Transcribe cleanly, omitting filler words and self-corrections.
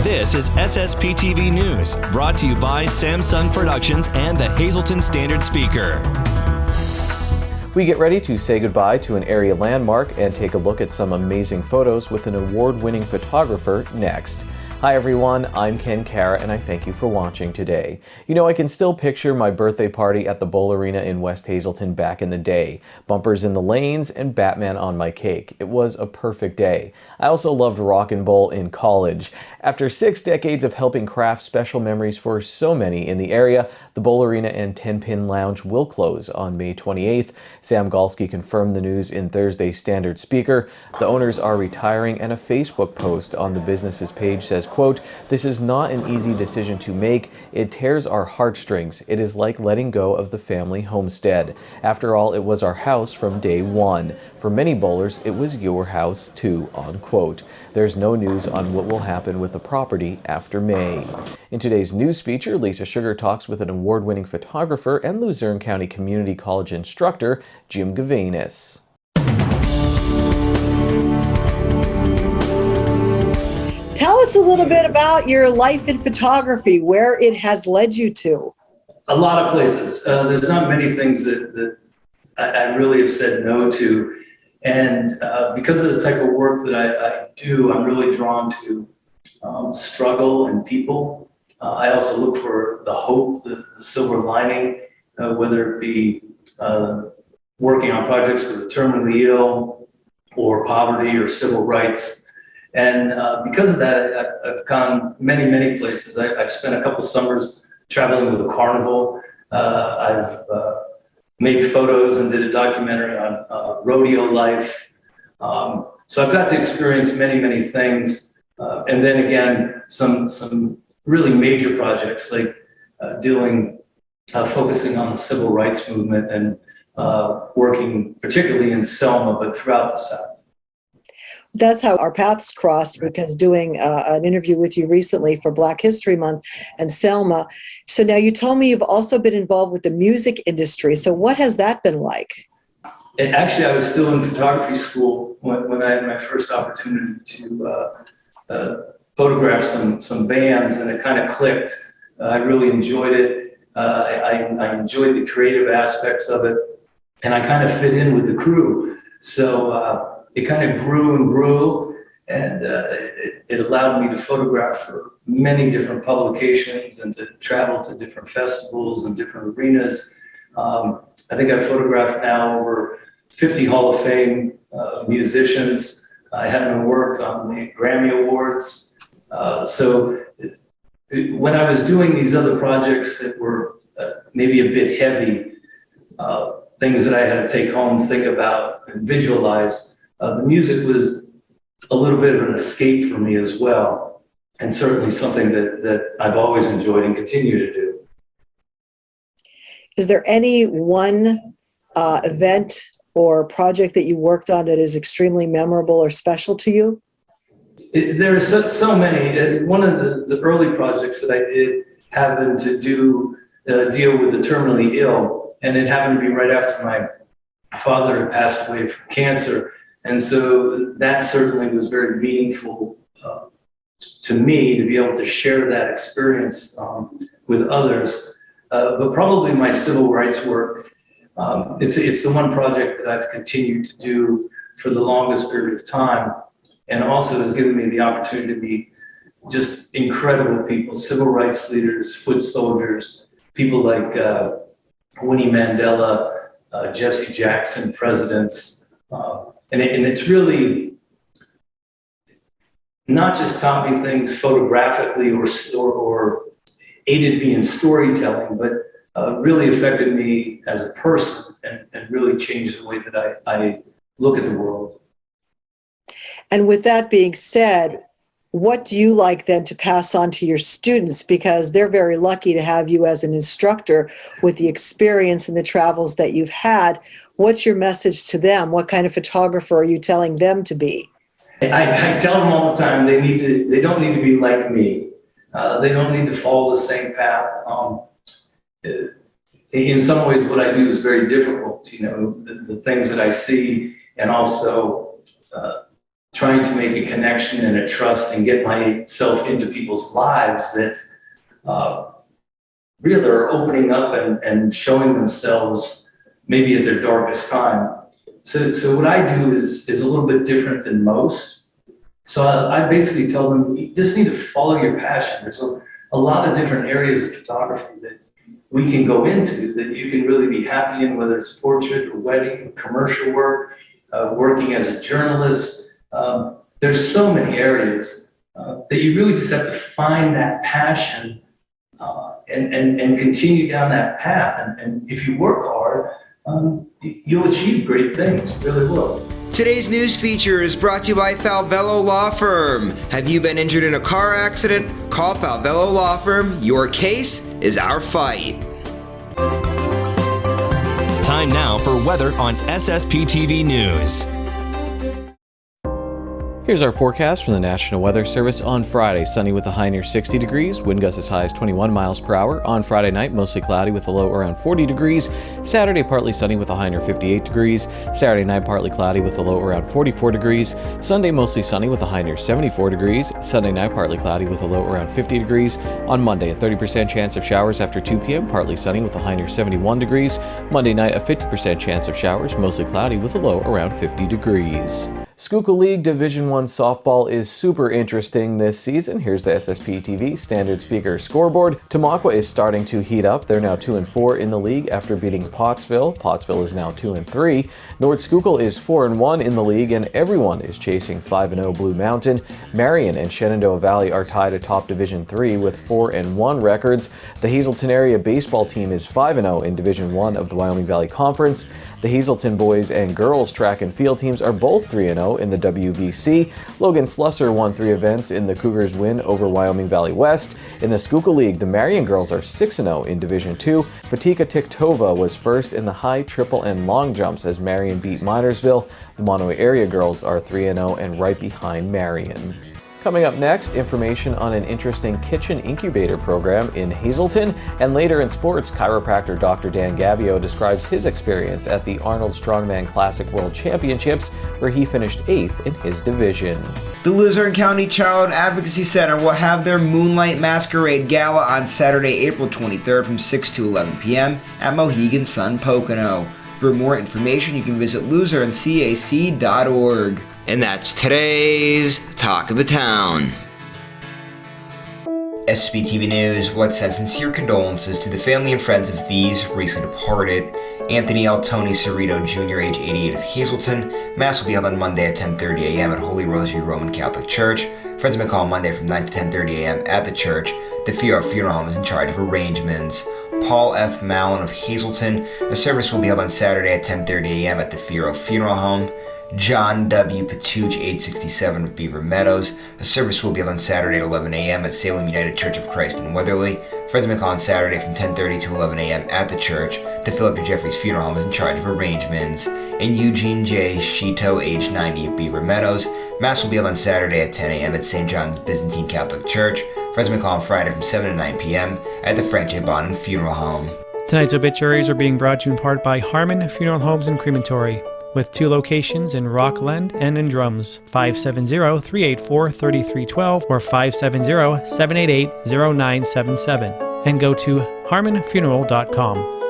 This is SSPTV News, brought to you by Samsung Productions and the Hazleton Standard Speaker. We get ready to say goodbye to an area landmark and take a look at some amazing photos with an award-winning photographer next. Hi everyone, I'm Ken Kara and I thank you for watching today. You know, I can still picture my birthday party at the Bowl Arena in West Hazleton back in the day. Bumpers in the lanes and Batman on my cake. It was a perfect day. I also loved Rock and Bowl in college. After 6 decades of helping craft special memories for so many in the area, the Bowl Arena and 10-Pin Lounge will close on May 28th. Sam Galsky confirmed the news in Thursday's Standard Speaker. The owners are retiring, and a Facebook post on the business's page says, quote, "This is not an easy decision to make. It tears our heartstrings. It is like letting go of the family homestead. After all, it was our house from day one. For many bowlers, it was your house too," unquote. There's no news on what will happen with the property after May. In today's news feature, Lisa Sugar talks with an award-winning photographer and Luzerne County Community College instructor, Jim Gavanis. Tell us a little bit about your life in photography, where it has led you to. A lot of places. There's not many things that I really have said no to. And because of the type of work that I do, I'm really drawn to struggle and people. I also look for the hope, the silver lining, whether it be working on projects with the terminally ill or poverty or civil rights. And because of that, I've gone many places. I've spent a couple summers traveling with a carnival. I've made photos and did a documentary on rodeo life. So I've got to experience many things. And then again, some really major projects like focusing on the civil rights movement and working particularly in Selma, but throughout the South. That's how our paths crossed, because doing an interview with you recently for Black History Month and Selma. So now you told me you've also been involved with the music industry. So what has that been like? And actually, I was still in photography school when I had my first opportunity to photograph some bands, and it kind of clicked. I really enjoyed it. I enjoyed the creative aspects of it, and I kind of fit in with the crew. So it kind of grew and grew, and it allowed me to photograph for many different publications and to travel to different festivals and different arenas. I think I've photographed now over 50 Hall of Fame musicians. I had my work on the Grammy Awards. So when I was doing these other projects that were maybe a bit heavy, things that I had to take home, think about, and visualize, the music was a little bit of an escape for me as well, and certainly something that I've always enjoyed and continue to do. Is there any one event or project that you worked on that is extremely memorable or special to you? There are so many. One of the early projects that I did happened to deal with the terminally ill, and it happened to be right after my father had passed away from cancer. And so that certainly was very meaningful to me to be able to share that experience with others. But probably my civil rights work, it's the one project that I've continued to do for the longest period of time, and also has given me the opportunity to meet just incredible people, civil rights leaders, foot soldiers, people like Winnie Mandela, Jesse Jackson, presidents. And it's really not just taught me things photographically or aided me in storytelling, but really affected me as a person and really changed the way that I look at the world. And with that being said, what do you like then to pass on to your students? Because they're very lucky to have you as an instructor with the experience and the travels that you've had. What's your message to them? What kind of photographer are you telling them to be? I tell them all the time they don't need to be like me. They don't need to follow the same path. In some ways, what I do is very difficult. You know, the things that I see and also trying to make a connection and a trust and get myself into people's lives that really are opening up and showing themselves maybe at their darkest time. So what I do is a little bit different than most. So I basically tell them, you just need to follow your passion. There's a lot of different areas of photography that we can go into that you can really be happy in, whether it's portrait or wedding, commercial work, working as a journalist. There's so many areas that you really just have to find that passion and continue down that path. And if you work hard, you'll achieve great things, you really will. Today's news feature is brought to you by Falvello Law Firm. Have you been injured in a car accident? Call Falvello Law Firm. Your case is our fight. Time now for weather on SSPTV News. Here's our forecast from the National Weather Service on Friday. Sunny with a high near 60 degrees, wind gusts as high as 21 miles per hour. On Friday night, mostly cloudy with a low around 40 degrees. Saturday, partly sunny with a high near 58 degrees. Saturday night, partly cloudy with a low around 44 degrees. Sunday, mostly sunny with a high near 74 degrees. Sunday night, partly cloudy with a low around 50 degrees. On Monday, a 30% chance of showers after 2 p.m., partly sunny with a high near 71 degrees. Monday night, a 50% chance of showers, mostly cloudy with a low around 50 degrees. Schuylkill League Division I softball is super interesting this season. Here's the SSPTV Standard Speaker scoreboard. Tamaqua is starting to heat up. They're now 2-4 in the league after beating Pottsville. Pottsville is now 2-3. North Schuylkill is 4-1 in the league, and everyone is chasing 5-0 Blue Mountain. Marion and Shenandoah Valley are tied atop Division III with 4-1 records. The Hazleton area baseball team is 5-0 in Division I of the Wyoming Valley Conference. The Hazleton boys and girls track and field teams are both 3-0 in the WVC. Logan Slusser won 3 events in the Cougars' win over Wyoming Valley West. In the Schuylkill League, the Marion girls are 6-0 in Division II. Fatika Tiktova was first in the high, triple, and long jumps as Marion beat Minersville. The Monowi area girls are 3-0 and right behind Marion. Coming up next, information on an interesting kitchen incubator program in Hazleton. And later in sports, chiropractor Dr. Dan Gavio describes his experience at the Arnold Strongman Classic World Championships, where he finished 8th in his division. The Luzerne County Child Advocacy Center will have their Moonlight Masquerade Gala on Saturday, April 23rd from 6 to 11 p.m. at Mohegan Sun Pocono. For more information, you can visit LuzerneCAC.org. And that's today's Talk of the Town. SSPTV News would like to send sincere condolences to the family and friends of these recently departed. Anthony L. Tony Cerrito Jr., age 88 of Hazleton. Mass will be held on Monday at 10:30 a.m. at Holy Rosary Roman Catholic Church. Friends may call Monday from 9 to 10:30 a.m. at the church. The Figaro Funeral Home is in charge of arrangements. Paul F. Mallon of Hazleton. A service will be held on Saturday at 10:30 a.m. at the Figaro Funeral Home. John W. Patuch, age 67 of Beaver Meadows. A service will be held on Saturday at 11 a.m. at Salem United Church of Christ in Weatherly. Friends may call on Saturday from 10:30 to 11 a.m. at the church. The Philip Jeffries Funeral Home is in charge of arrangements. And Eugene J. Shito, age 90 of Beaver Meadows. Mass will be held on Saturday at 10 a.m. at St. John's Byzantine Catholic Church. Friends may call on Friday from 7 to 9 p.m. at the Frank J. Bonham Funeral Home. Tonight's obituaries are being brought to you in part by Harmon Funeral Homes and Crematory, with 2 locations in Rockland and in Drums, 570-384-3312 or 570-788-0977, and go to harmonfuneral.com.